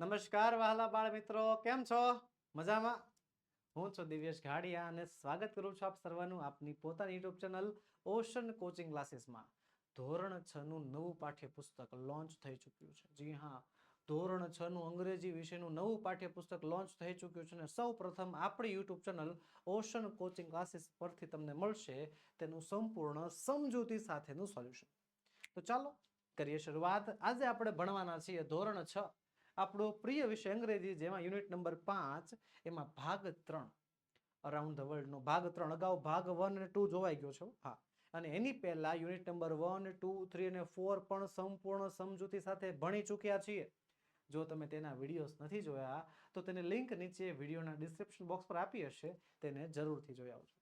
નમસ્કાર વહાલા બાળ મિત્રો, કેમ છો? મજામાં? હું છું દિવ્યેશ ઘાડિયા અને સ્વાગત કરું છું આપ સર્વનું આપની પોતાની યુટ્યુબ ચેનલ ઓશન કોચિંગ ક્લાસીસમાં. ધોરણ 6 નું નવું પાઠ્યપુસ્તક લોન્ચ થઈ ચૂક્યું છે. જી હા, ધોરણ 6 નું અંગ્રેજી વિષયનું નવું પાઠ્યપુસ્તક લોન્ચ થઈ ચૂક્યું છે અને સૌ પ્રથમ આપણી YouTube channel ocean coaching classes પરથી તમને મળશે તેનું સંપૂર્ણ સમજૂતી સાથેનું સોલ્યુશન. તો ચાલો કરીએ શરૂઆત. આજે આપણે ભણવાના છીએ ધોરણ 6, આપણો પ્રિય વિષય અંગ્રેજી, જેમાં યુનિટ નંબર 5, એમાં ભાગ 3 અરાઉન્ડ ધ વર્લ્ડ નો ભાગ 3. અગાઉ ભાગ 1 અને 2 જોવાઈ ગયો છે. હા, અને એની પહેલા યુનિટ નંબર 1, 2, 3 અને 4 પણ સંપૂર્ણ સમજૂતી સાથે ભણી ચૂક્યા છીએ. જો તમે તેના વિડીયોઝ નથી જોયા તો તેની લિંક નીચે વિડીયોના ડિસ્ક્રિપ્શન બોક્સ પર આપી હશે, તેને જરૂરથી જોઈ આવજો.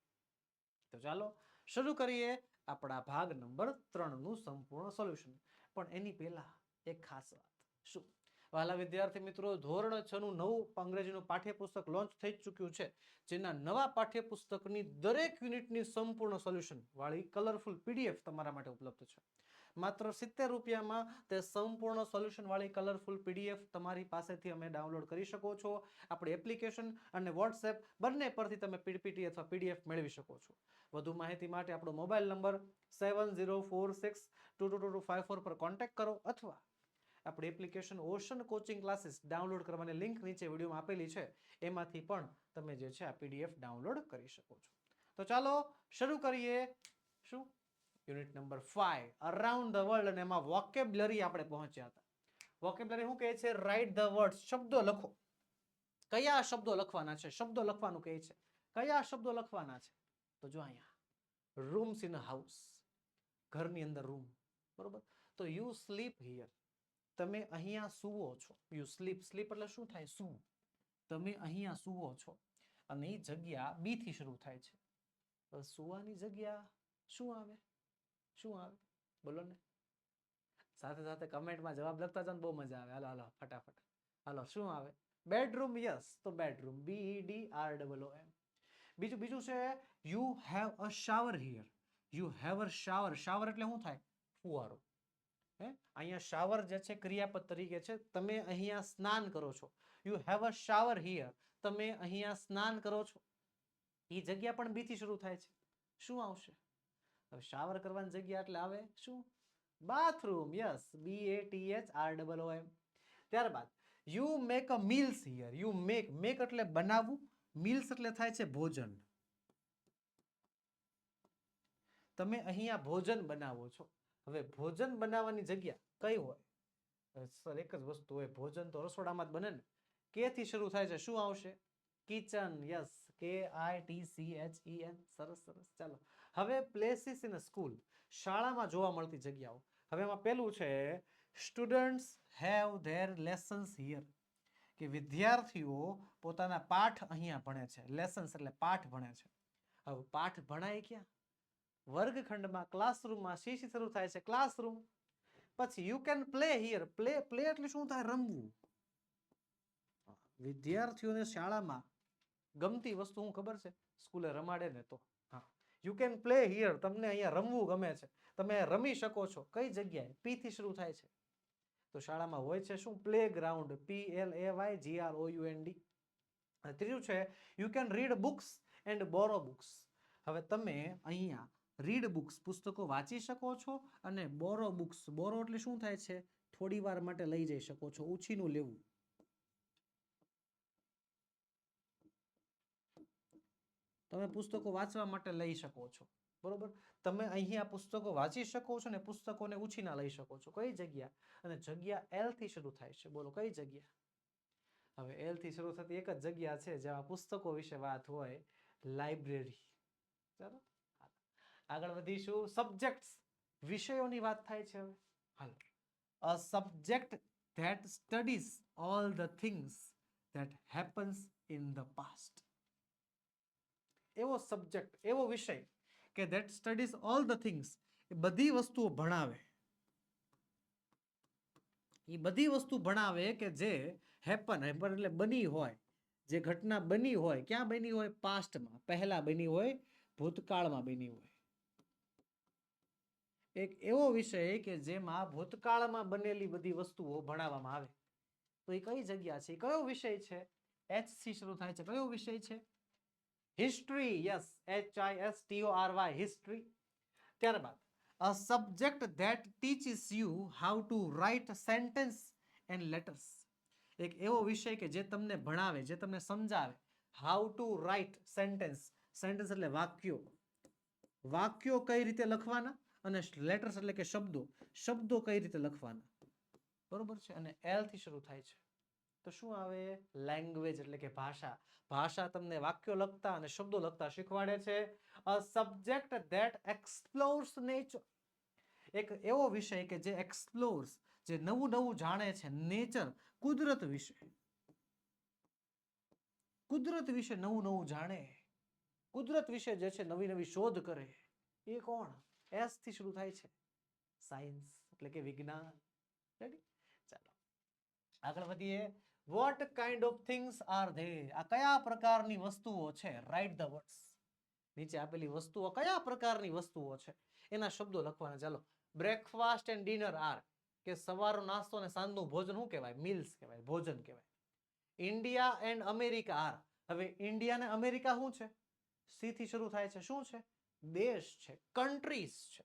તો ચાલો શરૂ કરીએ આપણા ભાગ નંબર 3 નું સંપૂર્ણ સોલ્યુશન. પણ એની પહેલા એક ખાસ વાત. શું વાલા વિદ્યાર્થી મિત્રો, ધોરણ 6 નું નવું અંગ્રેજીનું પાઠ્યપુસ્તક લોન્ચ થઈ ચૂક્યું છે, જેના નવા પાઠ્યપુસ્તકની દરેક યુનિટની સંપૂર્ણ સોલ્યુશન વાળી કલરફુલ પીડીએફ તમારા માટે ઉપલબ્ધ છે. માત્ર 70 રૂપિયામાં તે સંપૂર્ણ સોલ્યુશન વાળી કલરફુલ પીડીએફ તમારી પાસેથી અમે ડાઉનલોડ કરી શકો છો. આપણી એપ્લિકેશન અને વોટ્સએપ બંને પરથી તમે પીપીટી અથવા પીડીએફ મેળવી શકો છો. વધુ માહિતી માટે આપણો મોબાઈલ નંબર 7046222254 પર કોન્ટેક્ટ કરો અથવા આપણી application ocean coaching classes download કરવાની લિંક નીચે વિડીયોમાં આપેલી છે, એમાંથી પણ તમે જે છે આ પીડીએફ ડાઉનલોડ કરી શકો છો. તો ચાલો શરૂ કરીએ. શું unit number 5 around the world, અને એમાં વોકેબ્યુલરી આપણે પહોંચ્યા હતા. વોકેબ્યુલરી શું કહે છે? રાઇટ ધ વર્ડ્સ, શબ્દો લખો. કયા શબ્દો લખવાના છે? શબ્દો લખવાનું કહે છે. કયા શબ્દો લખવાના છે? તો જો અહીંયા રૂમ્સ ઇન અ હાઉસ, ઘરની અંદર રૂમ, બરોબર. તો યુ સ્લીપ હિયર, તમે અહીંયા સુવો છો. યુ સ્લીપ, સ્લીપ એટલે શું થાય? સૂવું. તમે અહીંયા સુવો છો અને એ જગ્યા બી થી શરૂ થાય છે. તો સુવાની જગ્યા શું આવે? શું આવે? બોલો ને. સાથે સાથે કમેન્ટમાં જવાબ લખતા જાઓ, બહુ મજા આવે. હાલો હાલો ફટાફટ. હાલો, શું આવે? બેડરૂમ. યસ, તો બેડરૂમ, BEDROOM. બીજું છે you have a shower here. You have a shower. Shower એટલે શું થાય? ફુવારો. અહીંયા શાવર જે છે ક્રિયાપદ તરીકે છે. તમે અહીંયા સ્નાન કરો છો. You have a shower here, તમે અહીંયા સ્નાન કરો છો. એ જગ્યા પણ બી થી શરૂ થાય છે. શું આવશે? હવે શાવર કરવાની જગ્યા એટલે આવે શું? બાથરૂમ. Yes, BATHROOM. ત્યારબાદ you make a meals here. You make, make એટલે બનાવવું, મીલ્સ એટલે થાય છે ભોજન. તમે અહીંયા ભોજન બનાવો છો. હવે ભોજન બનાવવાની જગ્યા કઈ હોય? સર એક જ વસ્તુ હોય, ભોજન તો રસોડામાં જ બને ને. કે થી શરૂ થાય છે. શું આવશે? કિચન. Yes, KITCHEN. સરસ સરસ. ચાલો હવે પ્લેસીસ ઇન સ્કૂલ, શાળામાં જોવા મળતી જગ્યાઓ. હવે એમાં પેલું છે students have there lessons here, કે વિદ્યાર્થીઓ પોતાના પાઠ અહીંયા ભણે છે. લેસન્સ એટલે પાઠ ભણે છે. હવે પાઠ ભણાય ક્યાં? વર્ગખંડમાં, ક્લાસરૂમમાં. સી શરૂ થાય છે? ક્લાસરૂમ. પછી you can play here. Play, play એટલે શું થાય? રમવું. વિદ્યાર્થીઓને શાળામાં ગમતી વસ્તુ શું ખબર છે? સ્કૂલે રમાડે ને તો. હા, યુ કેન પ્લે હિયર, તમને અહીંયા રમવું ગમે છે, તમે રમી શકો છો. કઈ જગ્યાએ? પી થી શરૂ થાય છે. તો શાળામાં હોય છે શું? Play ground, PLAYGROUND. ત્રીજું છે you can read books and borrow books. હવે તમે અહીંયા રીડ બુક્સ, પુસ્તકો વાંચી શકો છો, અને બોરો બુક્સ, બોરો એટલે શું થાય છે? થોડી વાર માટે લઈ જઈ શકો છો, ઉછીનું લેવું. તમે પુસ્તકો વાંચવા માટે લઈ શકો છો, બરોબર. તમે અહીંયા પુસ્તકો વાંચી શકો છો ને પુસ્તકોને ઉછીના લઈ શકો છો. કઈ જગ્યા? અને જગ્યા એલ થી શરૂ થાય છે. બોલો કઈ જગ્યા? હવે એલ થી શરૂ થતી એક જ જગ્યા છે જેમાં પુસ્તકો વિશે વાત હોય, લાઇબ્રેરી. ચાલો આગળ વધીશું. સબ્જેક્ટ્સ, વિષયોની વાત થાય છે. હવે હાલો, a subject that studies all the things that happens in the past. એવો સબ્જેક્ટ, એવો વિષય કે that studies all the things, એ બધી વસ્તુઓ ભણાવે. એ બધી વસ્તુ ભણાવે કે જે હેપન, હેપન એટલે બની હોય, જે ઘટના બની હોય. ક્યાં બની હોય? પાસ્ટમાં, પહેલા બની હોય, ભૂતકાળમાં બની હોય. એક એવો વિષય કે જેમાં ભૂતકાળમાં બનેલી બધી વસ્તુઓ ભણાવવામાં આવે. તો એ કઈ જગ્યા છે, કયો વિષય છે? એચ થી શરૂ થાય છે, કયો વિષય છે? હિસ્ટ્રી. Yes, HISTORY, history. ત્યારબાદ a subject that teaches you how to write sentence and letters. એક એવો વિષય કે જે તમને ભણાવે, જે તમને સમજાવે how to write sentence. Sentence એટલે વાક્યો, વાક્યો કઈ રીતે લખવાના, અને લેટર્સ એટલે કે શબ્દો, શબ્દો કઈ રીતે લખવાના. બરોબર છે. અને એલ થી શરૂ થાય છે તો શું આવે? લેંગ્વેજ એટલે કે ભાષા. ભાષા તમને વાક્યો લખતા અને શબ્દો લખતા શીખવાડે છે. a subject that explores nature. એક એવો વિષય કે જે એક્સપ્લોર્સ, જે નવું નવું જાણે છે, નેચર, કુદરત વિશે. કુદરત વિશે નવું નવું જાણે, કુદરત વિશે જે છે નવી નવી શોધ કરે, એ કોણ? એસ થી શરૂ થાય છે. સાયન્સ એટલે કે વિજ્ઞાન. રેડી? ચાલો આગળ વધીએ. What kind of things are there? આ કયા પ્રકારની વસ્તુઓ છે? Write the words. નીચે આપેલી વસ્તુઓ કયા પ્રકારની વસ્તુઓ છે એના શબ્દો લખવાના. ચાલો. બ્રેકફાસ્ટ એન્ડ ડિનર આર, કે સવારનો નાસ્તો અને સાંજનું ભોજન શું કહેવાય? મિલ્સ કહેવાય, ભોજન કહેવાય. India and America are. હવે ઇન્ડિયા અને અમેરિકા શું છે? સી થી શરૂ થાય છે. શું છે? દેશ છે, કન્ટ્રીઝ છે.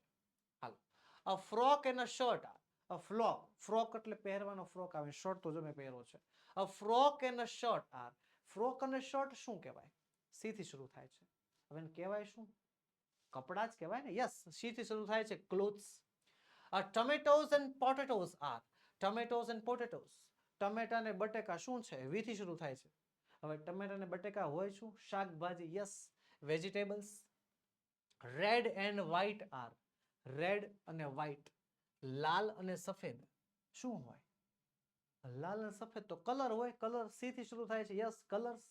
Hello. A frock and a shirt are. A frock, frock એટલે પહેરવાનો ફ્રોક આવે, શર્ટ તો જો મેં પહેર્યો છે. A frock and a shirt are. Frock અને શર્ટ શું કહેવાય? સી થી શરૂ થાય છે. હવે કહેવાય શું? કપડા જ કહેવાય ને. યસ, સી થી શરૂ થાય છે. Clothes. Tomatoes and potatoes are. Tomatoes and potatoes. ટમેટા અને બટેકા શું છે? વી થી શરૂ થાય છે. હવે ટમેટા અને બટેકા હોય શું? શાકભાજી. Yes, vegetables. Red and white are. Red અને વ્હાઇટ, લાલ અને સફેદ શું હોય? લાલ અને સફેદ તો કલર હોય. કલર સી થી શરૂ થાય છે. Yes, colours.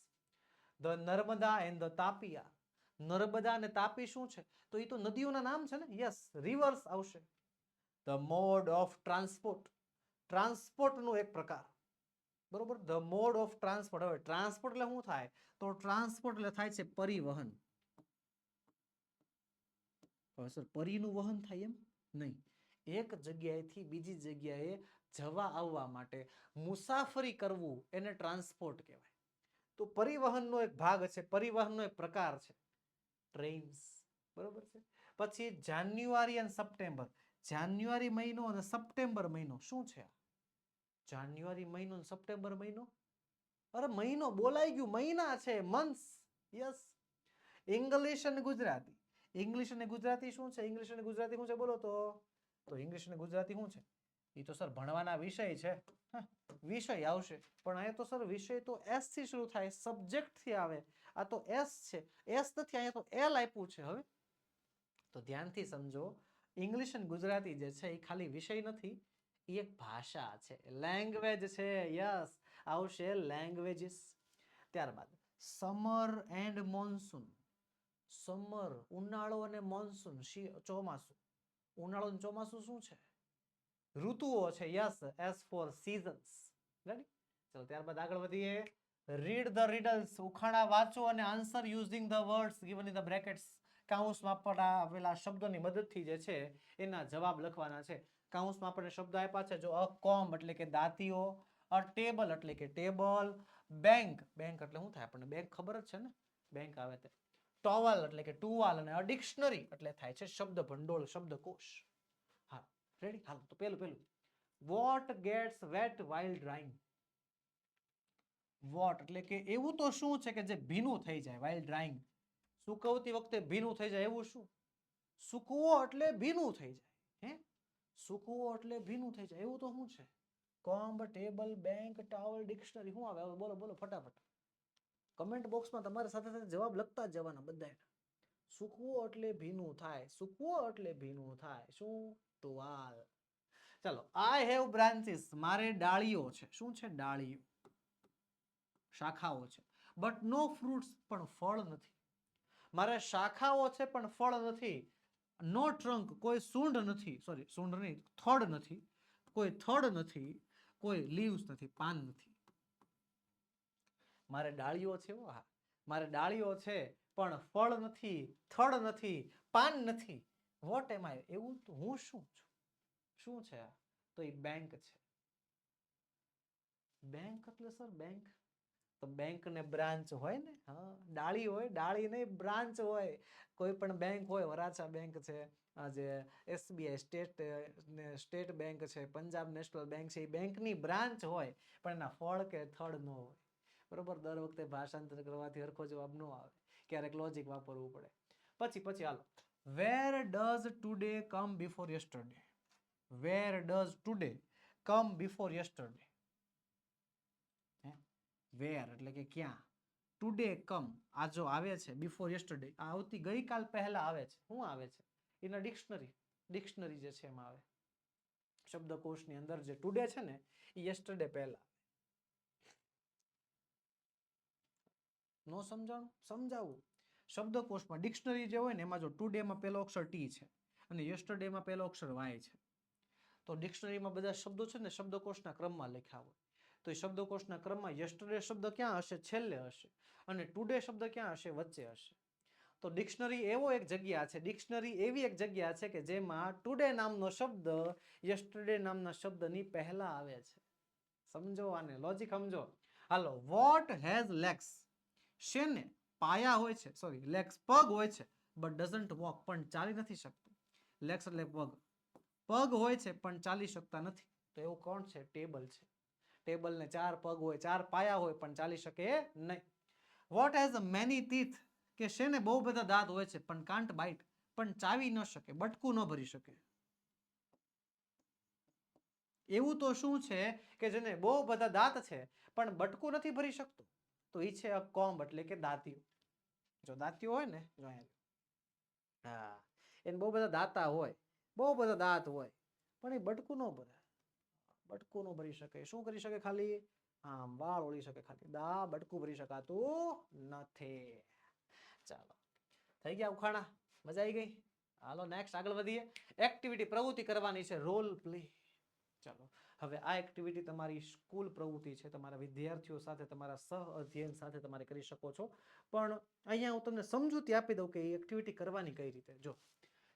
The Narmada and the Tapi are. Narmada અને તાપી શું છે? તો એ તો નદીઓના નામ છે ને. યસ, રિવર્સ આવશે. The mode of transport. ટ્રાન્સપોર્ટનો એક પ્રકાર. બરોબર. The mode of transport. હવે ટ્રાન્સપોર્ટ એટલે શું થાય? તો ટ્રાન્સપોર્ટ એટલે થાય છે પરિવહન. હવે સર પરીનું વહન થાય એમ નહીં. એક જગ્યાએથી બીજી જગ્યાએ જવા આવવા માટે મુસાફરી કરવું એને ટ્રાન્સપોર્ટ કહેવાય. તો પરિવહનનો એક ભાગ છે, પરિવહનનો એક પ્રકાર છે ટ્રેન્સ. બરોબર છે. પછી જાન્યુઆરી અને સપ્ટેમ્બર. જાન્યુઆરી મહિનો અને સપ્ટેમ્બર મહિનો શું છે? જાન્યુઆરી મહિનો અને સપ્ટેમ્બર મહિનો, અરે મહિનો બોલાઈ ગયું, મહિના છે, મંથ્સ. યસ. ઇંગ્લિશ અને ગુજરાતી. ઇંગ્લિશ અને ગુજરાતી શું છે? ઇંગ્લિશ અને ગુજરાતી શું છે બોલો તો ઇંગ્લિશ અને ગુજરાતી શું છે? એ તો સર ભણવાના વિષય છે. વિષય આવશે, પણ અહીંયા તો સર વિષય તો એસ થી શરૂ થાય, સબ્જેક્ટ થી આવે. આ તો એસ છે, એસ નથી, અહીંયા તો એલ આપ્યું છે. હવે તો ધ્યાનથી સમજો, ઇંગ્લિશ અને ગુજરાતી જે છે એ ખાલી વિષય નથી, એ એક ભાષા છે, લેંગ્વેજ છે. યસ, આવશે લેંગ્વેજીસ. ત્યારબાદ સમર એન્ડ મોન્સૂન. સમર ઉનાળો અને મોન્સૂન ચોમાસું. ઉનાળો અને ચોમાસું શું છે? ઋતુઓ છે. Yes, S for seasons. Ready? ચલો ત્યારબાદ આગળ વધીએ. Read the riddles. ઉખાણા વાંચો અને answer using the words given in the brackets. કાઉન્સમાં આપેલા શબ્દોની મદદથી જે છે એના જવાબ લખવાના છે. કાઉન્સમાં આપણને શબ્દ આપ્યા છે. જો અ કોમ્બ એટલે કે દાંતીઓ, અ ટેબલ એટલે કે ટેબલ, બેંક, બેંક એટલે શું થાય આપણને બેંક ખબર જ છે ને, બેંક આવે તે, ટોવલ એટલે કે ટુવાલ, અને અ ડિક્શનરી એટલે થાય છે શબ્દ ભંડોળ, શબ્દકોશ. હા, રેડી? હાલો તો પેલું what gets wet while drying. What એટલે કે એવું તો શું છે કે જે ભીનું થઈ જાય while drying. સુકવતી વખતે ભીનું થઈ જાય એવું શું? સુકવો એટલે ભીનું થઈ જાય. હે, સુકવો એટલે ભીનું થઈ જાય એવું તો શું છે? કોમ્બ, ટેબલ, બેંક, ટાવલ, ડિક્શનરી શું આવે? બોલો બોલો ફટાફટ. કમેન્ટ બોક્સમાં તમારી સાથે સાથે જવાબ લખતા જ જવાના બધાએ. સુકવો એટલે ભીનું થાય, સુકવો એટલે ભીનું થાય શું? ટુવાલ. ચાલો. I have branches. મારે ડાળીઓ છે. શું છે? ડાળીઓ, શાખાઓ છે. But no fruits. પણ ફળ નથી. મારે શાખાઓ છે પણ ફળ નથી. નો ટ્રંક. કોઈ સૂંઢ નથી, સોરી સૂંઢ નહીં, થડ નથી. કોઈ થડ નથી, કોઈ લીવ્સ નથી, પાન નથી. મારે ડાળીઓ છે. હા, મારે ડાળીઓ છે પણ ફળ નથી, થડ નથી, પાન નથી. વોટ એમ આઈ? એવું તો હું શું છું? શું છે આ? તો એ બેંક છે. બેંક એટલે સર બેંક તો બેંક ને બ્રાન્ચ હોય ને, હા ડાળી હોય, ડાળી નહીં બ્રાન્ચ હોય. કોઈ પણ બેંક હોય, વરાછા બેંક છે, આજે SBI સ્ટેટ બેંક છે, પંજાબ નેશનલ બેંક છે, એ બેંકની બ્રાન્ચ હોય, પણ એના ફળ કે થડ ન હોય. બરોબર, દર વખતે ભાષાંતર કરવાથી હરખો જવાબ ન આવે, ક્યારેક લોજિક વાપરવું પડે. પછી hello, where does today come before yesterday? Where does today come before yesterday? Where એટલે કે ક્યાં, ટુડે કમ આ જો આવે છે બિફોર યસ્ટરડે, આવતી ગઈકાલ પહેલા આવે છે. શું આવે છે? એના ડિક્શનરી જે છે એમાં આવે. શબ્દકોશની અંદર જે ટુડે છે ને એ યસ્ટરડે પહેલા. નો સમજાણું? સમજાવું. શબ્દકોશમાં ડિક્શનરી જે હોય ને એમાં જો ટુડેમાં પહેલો અક્ષર ટી છે અને યસ્ટરડેમાં પહેલો અક્ષર વાય છે. તો ડિક્શનરીમાં બધા શબ્દો છે ને શબ્દકોશના ક્રમમાં લખ્યા હોય. તો એ શબ્દકોશના ક્રમમાં યસ્ટરડે શબ્દ ક્યાં હશે? છેલ્લે હશે. અને ટુડે શબ્દ ક્યાં હશે? વચ્ચે હશે. તો ડિક્શનરી એવો એક જગ્યા છે, ડિક્શનરી એવી એક જગ્યા છે કે જેમાં ટુડે નામનો શબ્દ યસ્ટરડે નામના શબ્દની પહેલા આવે છે. સમજો આને, લોજિક સમજો. હાલો, વોટ હેઝ લેગ્સ? શેને પાયા હોય છે, સોરી લેગ્સ પગ હોય છે, બટ ડઝન્ટ વોક પણ ચાલી નથી શકતું. લેગ્સ એટલે પગ. પગ હોય છે પણ ચાલી શકતા નથી. તો એવું કોણ છે? ટેબલ છે. ટેબલને 4 પગ હોય, 4 પાયા હોય પણ ચાલી શકે નહીં. What has many teeth? કે શેને બહુ બધા દાંત હોય છે પણ કાન્ટ બાઇટ, પણ ચાવી ન શકે, બટકું ન ભરી શકે. એવું તો શું છે કે જેને બહુ બધા દાંત છે પણ બટકું નથી ભરી શકતું? તો એ છે કોમ્બ એટલે કે દાંતિયું. જો દાંતિયું હોય ને, જો હા, એને બહુ બધા દાંતા હોય, બહુ બધા દાંત હોય, પણ એ બટકું ન ભરે. બટકું ન ભરી શકે. શું કરી શકે? ખાલી આમ વાળ ઓળી શકે ખાલી. બટકું ભરી શકાતું નથી. ચાલો, થઈ ગયા ઉખાણા? મજા આવી ગઈ? હાલો નેક્સ્ટ આગળ વધીએ. એક્ટિવિટી પ્રવૃત્તિ કરવાની છે, રોલ પ્લે. ચાલો, હવે આ એક્ટિવિટી તમારી સ્કૂલ પ્રવૃત્તિ છે, તમારા વિદ્યાર્થીઓ સાથે, તમારા સહ અધ્યયન સાથે તમારે કરી શકો છો. પણ અહીંયા હું તમને સમજૂતી આપી દઉં કે એ એક્ટિવિટી કરવાની કઈ રીતે. જો,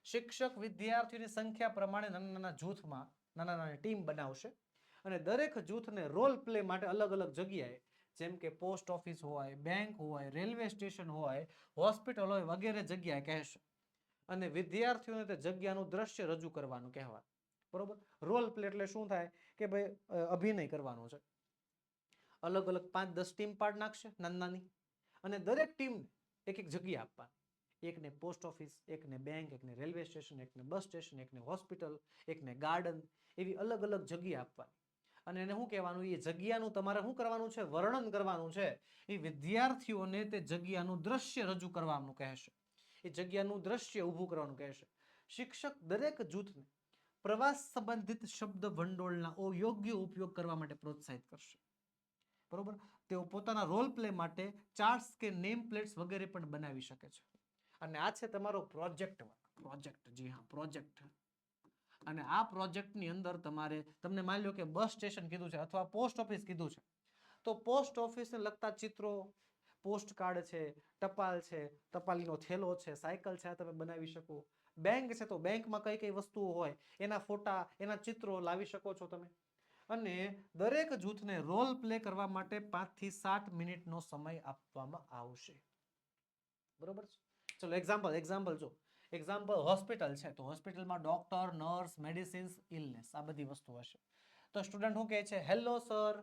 શિક્ષક વિદ્યાર્થીઓની સંખ્યા પ્રમાણે નાના નાના જૂથમાં નાના નાની ટીમ બનાવશે અને દરેક જૂથને રોલ પ્લે માટે અલગ અલગ જગ્યાએ, જેમ કે પોસ્ટ ઓફિસ હોય, બેંક હોય, રેલવે સ્ટેશન હોય, હોસ્પિટલ હોય, વગેરે જગ્યાએ કહેશે. અને વિદ્યાર્થીઓને તે જગ્યાનું દ્રશ્ય રજૂ કરવાનું કહેવાય. બરોબર, રોલ પ્લે એટલે શું થાય કે ભાઈ અભિનય કરવાનો છે. અલગ અલગ 5-10 ટીમ પાડ નાખશે નાની, અને દરેક ટીમને એક એક જગ્યા આપવાની. એકને પોસ્ટ ઓફિસ, એકને બેંક, એકને રેલવે સ્ટેશન, એકને બસ સ્ટેશન, એકને હોસ્પિટલ, એકને ગાર્ડન, એવી અલગ અલગ જગ્યા આપવાની. અને એને શું કહેવાનું? એ જગ્યાનું તમારે શું કરવાનું છે? વર્ણન કરવાનું છે. એ વિદ્યાર્થીઓને તે જગ્યાનું દ્રશ્ય રજૂ કરવાનું કહેશે. એ જગ્યાનું દ્રશ્ય ઊભું કરવાનું કહેશે. શિક્ષક દરેક જૂથને પ્રવાસ સંબંધિત શબ્દ ભંડોળના યોગ્ય ઉપયોગ કરવા માટે પ્રોત્સાહિત કરશે. બરોબર, તેઓ પોતાના રોલ પ્લે માટે ચાર્ટ્સ કે નેમ પ્લેટ્સ વગેરે પણ બનાવી શકે છે. અને આ છે તમારો પ્રોજેક્ટ વર્ક. પ્રોજેક્ટ, જી હા પ્રોજેક્ટ. અને આ પ્રોજેક્ટની અંદર તમારે, તમને માની લો કે બસ સ્ટેશન કીધું છે અથવા પોસ્ટ ઓફિસ કીધું છે, તો પોસ્ટ ઓફિસને લગતા ચિત્રો, પોસ્ટ કાર્ડ છે, ટપાલ છે, ટપાલીનો થેલો છે, સાયકલ છે, આ તમે બનાવી શકો. બેંક છે તો બેંકમાં કઈ કઈ વસ્તુઓ હોય એના ફોટા, એના ચિત્રો લાવી શકો છો તમે. અને દરેક જૂથને રોલ પ્લે કરવા માટે 5 થી 7 મિનિટનો સમય આપવામાં આવશે. બરોબર છે? ચલો એક્ઝામ્પલ જો. એક્ઝામ્પલ હોસ્પિટલ છે તો હોસ્પિટલમાં ડોક્ટર, નર્સ, મેડિસિન્સ, ઇલનેસ, આ બધી વસ્તુ હશે. તો સ્ટુડન્ટ શું કહે છે? Hello sir,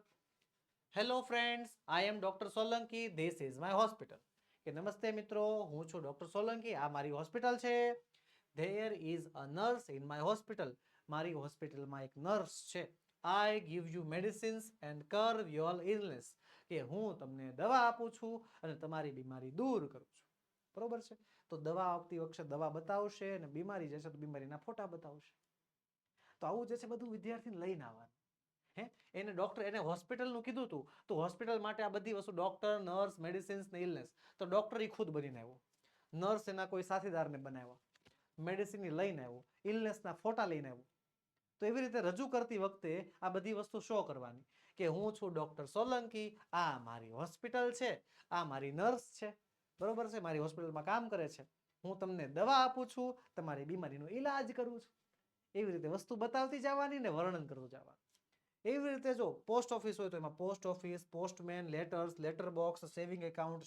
hello friends, I am doctor Solanki, this is my hospital. કે નમસ્તે મિત્રો, હું છું ડોક્ટર સોલંકી, આ મારી હોસ્પિટલ છે. There is a nurse in my hospital. મારી હોસ્પિટલમાં એક નર્સ છે. I give you medicines and cure your illness. કે હું તમને દવા આપું છું અને તમારી બીમારી દૂર કરું છું. બરોબર છે? તો દવા આપતી વખતે દવા બતાવશે અને બીમારી જે છે તો બીમારીના ફોટા બતાવશે. તો આવું જે છે બધું વિદ્યાર્થીને લઈને આવવાનું. એને ડોક્ટર, એને હોસ્પિટલનું કીધું હતું તો હોસ્પિટલ માટે આ બધી વસ્તુ ડોક્ટર, નર્સ, મેડિસિન્સ ને ઇલનેસ, તો ડોક્ટર એ ખુદ બનીને આવ્યો, નર્સ એના કોઈ સાથીદારને બનાવ્યા, મેડિસિન લઈને આવ્યો, ઇલનેસના ફોટા લઈને આવ્યો. તો એવી રીતે રજૂ કરતી વખતે આ બધી વસ્તુ શો કરવાની કે હું છું ડોક્ટર સોલંકી, આ મારી હોસ્પિટલ છે, આ મારી નર્સ છે, બરોબર છે, મારી હોસ્પિટલમાં કામ કરે છે, હું તમને દવા આપું છું, તમારી બીમારીનો ઈલાજ કરું છું. એવી રીતે વસ્તુ બતાવતી જવાની ને વર્ણન કરતું જવાનું. એવી રીતે જો પોસ્ટ ઓફિસ હોય તો એમાં post office, postman, letters, letter box, saving account,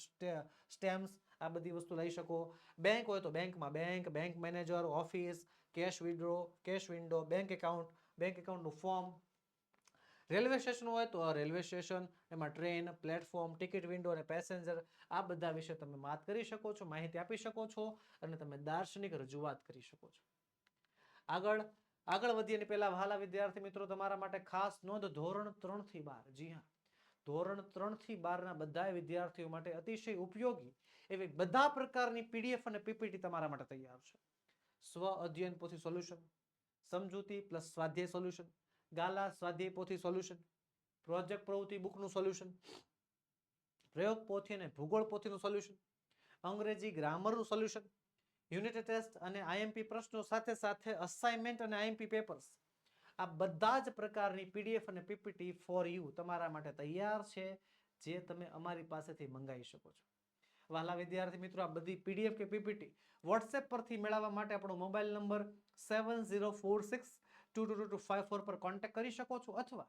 stamps, આ બધી વસ્તુ લઈ શકો. બેંક હોય તો બેંકમાં bank, bank manager, office, cash withdraw, cash window, bank એકાઉન્ટનું ફોર્મ. રેલવે સ્ટેશન હોય તો રેલવે સ્ટેશન, એમાં ટ્રેન, પ્લેટફોર્મ, ટિકિટ વિન્ડો અને પેસેન્જર, આ બધા વિશે તમે વાત કરી શકો છો, માહિતી આપી શકો છો અને તમે દાર્શનિક રજૂઆત કરી શકો છો. આગળ વધીએ પહેલા વહાલા વિદ્યાર્થી મિત્રો, તમારા માટે ખાસ નોંધ, ધોરણ 3 થી 12, જી હા, ધોરણ 3 થી 12 ના બધા વિદ્યાર્થીઓ માટે અતિશય ઉપયોગી એવી બધા પ્રકારની પીડીએફ અને પીપીટી તમારા માટે તૈયાર છે. સ્વ અધ્યયન પોથી સોલ્યુશન, સમજૂતી પ્લસ સ્વાધ્યાય સોલ્યુશન, ગાલા સ્વાધ્યાય પોથી સોલ્યુશન, પ્રોજેક્ટ પ્રવૃત્તિ બુકનું સોલ્યુશન, પ્રયોગ પોથી અને ભૂગોળ પોથીનું સોલ્યુશન, અંગ્રેજી ગ્રામરનું સોલ્યુશન, યુનિટ ટેસ્ટ અને આઈએમપી પ્રશ્નો સાથે સાથે અસાઇનમેન્ટ અને આઈએમપી પેપર્સ, આ બધા જ પ્રકારની પીડીએફ અને પીપીટી ફોર યુ તમારા માટે તૈયાર છે, જે તમે અમારી પાસેથી મંગાવી શકો છો. વહાલા વિદ્યાર્થી મિત્રો, આ બધી પીડીએફ કે પીપીટી વોટ્સએપ પરથી મેળવવા માટે આપણો મોબાઈલ નંબર 7046222254 પર કોન્ટેક્ટ કરી શકો છો, અથવા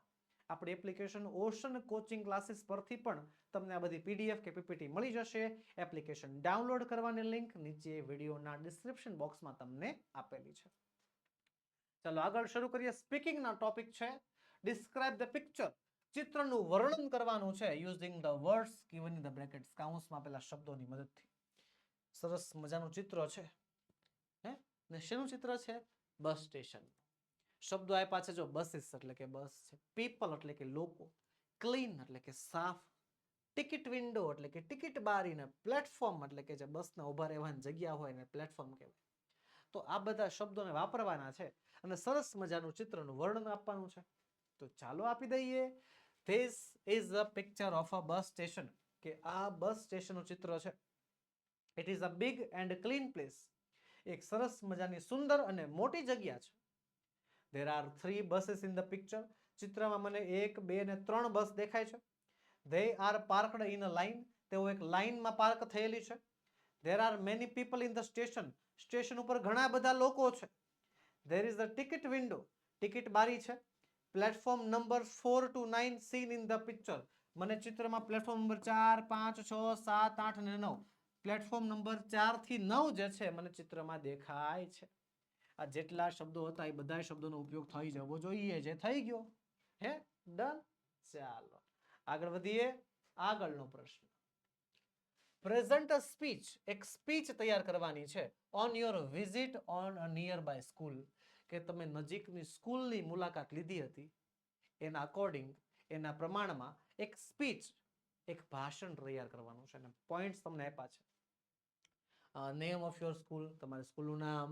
આપણી એપ્લિકેશન ઓશન કોચિંગ ક્લાસીસ પરથી પણ તમને આ બધી પીડીએફ કે પીપીટી મળી જશે. એપ્લિકેશન ડાઉનલોડ કરવાની લિંક નીચે વિડીયોના ડિસ્ક્રિપ્શન બોક્સમાં તમને આપેલી છે. ચાલો આગળ શરૂ કરીએ. સ્પીકિંગના ટોપિક છે ડિસ્ક્રાઇબ ધ પિક્ચર, ચિત્રનું વર્ણન કરવાનું છે using the words given in the brackets, કૌંસમાં આપેલા શબ્દોની મદદથી. સરસ મજાનું ચિત્ર છે, હે ને શેનું ચિત્ર છે? Bus station. શબ્દો આપ્યા છે જો, બસીસ એટલે કે બસ છે, પીપલ એટલે કે લોકો, ક્લીન એટલે કે સાફ, ટિકિટ વિન્ડો એટલે કે ટિકિટ બારી, ને પ્લેટફોર્મ એટલે કે જે બસના ઊભા રહેવાની જગ્યા હોય ને પ્લેટફોર્મ કહેવાય. તો આ બધા શબ્દોને વાપરવાના છે અને સરસ મજાનું ચિત્રનું વર્ણન આપવાનું છે. તો ચાલો આપી દઈએ. This is a picture of a bus station, કે આ બસ સ્ટેશનનું ચિત્ર છે. It is a big and clean place, એક સરસ મજાની સુંદર અને મોટી જગ્યા છે. There are 3 buses in the picture, ચિત્રમાં મને 1, 2 અને 3 બસ દેખાય છે. They are parked in a line, તેઓ એક લાઇનમાં પાર્ક થયેલી છે. There are many people in the station, station ઉપર ઘણા બધા લોકો છે. There is a ticket window, ticket બારી છે. Platform number 4 to 9 seen in the picture, મને ચિત્રમાં પ્લેટફોર્મ નંબર 4, 5, 6, 7, 8 અને 9, પ્લેટફોર્મ નંબર 4 થી 9 જે છે મને ચિત્રમાં દેખાય છે. આ જેટલા શબ્દો હતા એ બધા શબ્દોનો ઉપયોગ થઈ જવો જોઈએ, જે થઈ ગયો. હે ડન. ચાલો આગળ વધીએ. આગળનો પ્રશ્ન, પ્રેઝન્ટ અ સ્પીચ, એક સ્પીચ તૈયાર કરવાની છે on your visit on a nearby school, કે તમે નજીકની સ્કૂલની મુલાકાત લીધી હતી એના અકોર્ડિંગ, એના પ્રમાણમાં એક સ્પીચ, એક ભાષણ તૈયાર કરવાનું છે. અને પોઈન્ટ્સ તમને આપ્યા છે. નેમ ઓફ યોર સ્કૂલ, તમારી સ્કૂલનું નામ.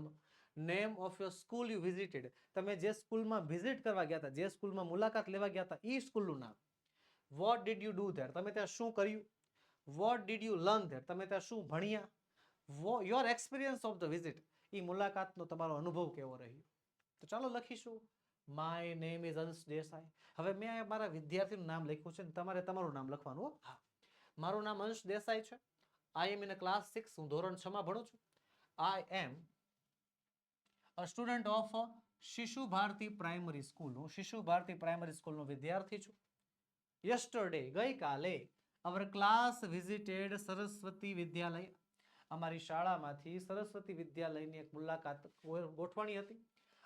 Name of your school you visited, તમે જે સ્કૂલમાં વિઝિટ કરવા ગયા હતા, જે સ્કૂલમાં મુલાકાત લેવા ગયા હતા, એ સ્કૂલનું નામ. What did you do there, તમે ત્યાં શું કર્યું. What did you learn there, તમે ત્યાં શું ભણ્યા. Your experience of the visit, એ મુલાકાતનો તમારો અનુભવ કેવો રહ્યો. તો ચાલો લખીશું. માય નેમ ઇઝ અંશ દેસાઈ. હવે મેં મારા વિદ્યાર્થીનું નામ લખ્યું છે, તમારે તમારું નામ લખવાનું. હા, મારું નામ અંશ દેસાઈ છે. આઈ એમ ઇન ક્લાસ 6, હું ધોરણ 6 માં ભણું છું. આઈ એમ અ સ્ટુડન્ટ ઓફ શિશુ ભારતી પ્રાઇમરી સ્કૂલ, હું શિશુ ભારતી પ્રાઇમરી સ્કૂલનો વિદ્યાર્થી છું. યસ્ટરડે, ગઈકાલે, our class visited Saraswati Vidyalaya, અમારી શાળામાંથી સરસ્વતી વિદ્યાલયની એક મુલાકાત ગોઠવણી હતી.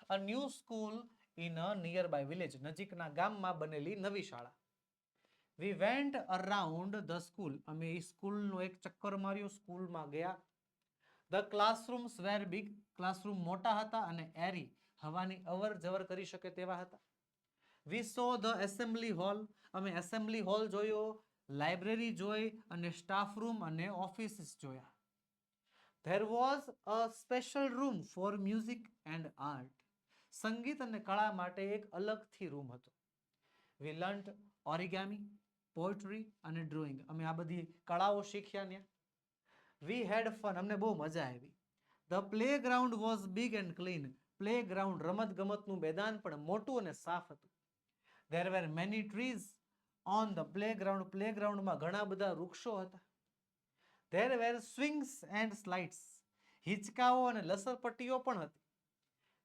A new school in a nearby village, નજીકના ગામમાં બનેલી નવી શાળા. We went around the school, અમે એ સ્કૂલનો એક ચક્કર માર્યો, સ્કૂલમાં ગયા. The classrooms were big, classroom મોટા હતા અને એરી, હવાની અવર જવર કરી શકે તેવા હતા. We saw the assembly hall, અમે એસેમ્બલી હોલ જોયો, લાઇબ્રેરી જોઈ અને સ્ટાફ રૂમ અને ઓફિસીસ જોયા. There was a special room for music and art, સંગીત અને કળા માટે એક અલગથી રૂમ હતો. વી લર્ન્ટ ઓરિગામી, પોએટ્રી અને ડ્રોઈંગ, અમે આ બધી કળાઓ શીખ્યા ત્યાં. વી હેડ ફન, અમને બહુ મજા આવી. The play ground was big and clean, play ground રમત ગમતનું મેદાન પણ મોટું અને સાફ હતું. There were many trees on the playground, પ્લેગ્રાઉન્ડમાં ઘણા બધા વૃક્ષો હતા. There were swings and slides, હિંચકાઓ અને લસરપટ્ટીઓ પણ હતી.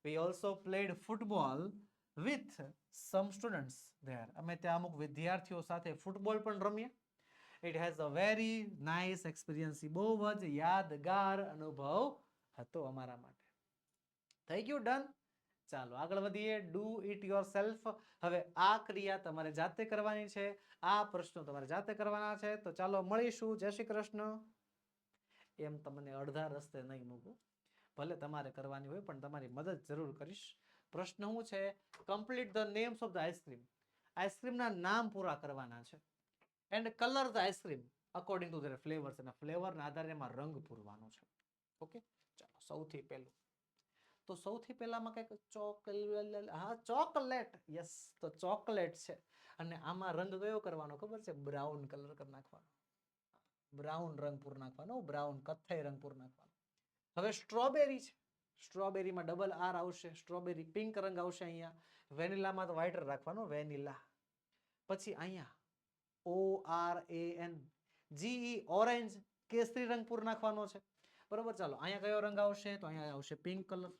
We also played football with some students there. અમે ત્યાં અમુક વિદ્યાર્થીઓ સાથે ફૂટબોલ પણ રમીએ. It has a very nice experience. બહુ જ યાદગાર અનુભવ હતો અમારા માટે. થઈ ગયું ડન? ચાલો આગળ વધીએ. Do it yourself. હવે આ ક્રિયા તમારે જાતે કરવાની છે, આ પ્રશ્નો તમારે જાતે કરવાના છે. તો ચાલો મળીશું. જય શ્રી કૃષ્ણ. એમ તમને અડધા રસ્તે નહીં મૂકું, ભલે તમારે કરવાની હોય પણ તમારી મદદ જરૂર કરીશ. પ્રશ્ન શું છે? Complete the names of the ice cream. આઈસ્ક્રીમના નામ પૂરા કરવાના છે. And colour the ice cream according to their flavours. અને ફ્લેવરના આધારે એમાં રંગ પૂરવાનો છે. ઓકે, ચાલો સૌથી પહેલું તો સૌથી પહેલામાં કંઈક ચોકલેટ. હા, ચોકલેટ. યસ, તો ચોકલેટ છે. અને આમાં રંગ કયો કરવાનો ખબર છે? બ્રાઉન કલર કરી નાખવાનો. બ્રાઉન રંગ પૂર નાખવાનો. બ્રાઉન કથ્થઈ રંગ પૂર નાખવાનો. હવે સ્ટ્રોબેરી છે. સ્ટ્રોબેરીમાં ડબલ આર આવશે. સ્ટ્રોબેરી પિંક રંગ આવશે અહીંયા. વેનિલામાં તો વ્હાઈટ રાખવાનો, વેનિલા. પછી અહીંયા ORANGE ઓરેન્જ કેસરી રંગ પૂર નાખવાનો છે. બરોબર, ચાલો અહીંયા કયો રંગ આવશે? તો અહીંયા આવશે પિંક કલર.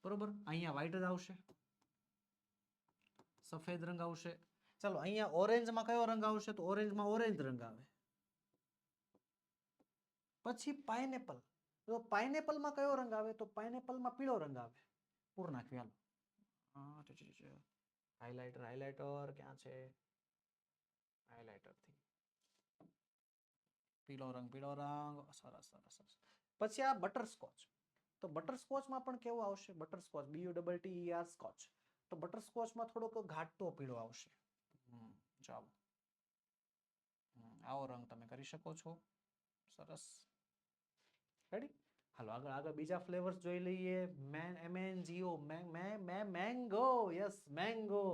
બરોબર, અહીંયા વ્હાઈટ જ આવશે, સફેદ રંગ આવશે. ચાલો અહીંયા ઓરેન્જમાં કયો રંગ આવશે? તો ઓરેન્જમાં ઓરેન્જ રંગ આવે. પછી પાઇનેપલ. તો પાઇનેપલમાં કયો રંગ આવે? તો પાઇનેપલમાં પીળો રંગ આવે. પૂર નાખવી. હાલો, હાઇલાઇટર ક્યાં છે? હાઇલાઇટર થી પીળો રંગ. સરસ સરસ સરસ. પછી આ બટરસ્કોચ. તો બટરસ્કોચમાં પણ કેવો આવશે? Butterscotch, BUTTER scotch. તો બટરસ્કોચમાં થોડોક ઘાટો પીળો આવશે. ચાલો, આવો રંગ તમે કરી શકો છો. સરસ, રેડી. હાલો આગળ આગળ બીજા ફ્લેવર્સ જોઈ લઈએ. મેંગો. Yes, mango.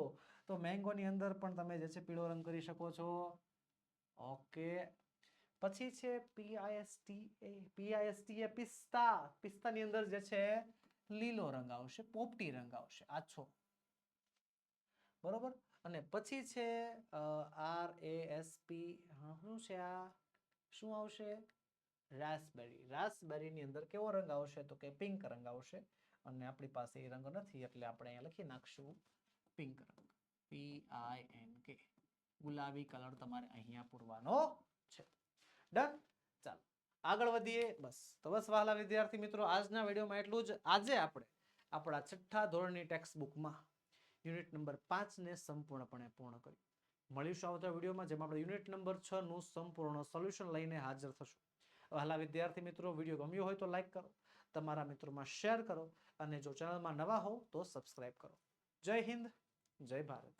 તો મેંગોની અંદર પણ તમે જે છે પીળો રંગ કરી શકો છો. ઓકે, પછી છે PISTA પિસ્તા. પિસ્તાની અંદર જે છે લીલો રંગ આવશે, પોપટી રંગ આવશે, આછો. બરોબર. અને પછી છે RASP. શું છે આ? શું આવશે? રાસબેરી. રાસબેરીની અંદર કેવો રંગ આવશે? તો કે પિંક રંગ આવશે. અને આપણી પાસે એ રંગ નથી એટલે આપણે અહીંયા લખી નાખશું પિંક રંગ, PINK. ગુલાબી કલર તમારે અહીંયા પૂરવાનો છે. ડન. ચાલો આગળ વધીએ. બસ તો બસ વહાલા વિદ્યાર્થી મિત્રો, આજના વિડીયોમાં એટલું જ. આજે આપણે આપણા 6ઠા ધોરણની ટેક્સ્ટ બુકમાં યુનિટ નંબર 5 ને સંપૂર્ણપણે પૂર્ણ કર્યું. મળીશું આવતા વિડીયોમાં જેમાં આપણે યુનિટ નંબર 6 નું સંપૂર્ણ સોલ્યુશન લઈને હાજર થશું. વહાલા વિદ્યાર્થી મિત્રો, વિડીયો ગમ્યો હોય તો લાઈક કરો, તમારા મિત્રોમાં શેર કરો અને જો ચેનલમાં નવા હો તો સબસ્ક્રાઇબ કરો. જય હિન્દ, જય ભારત.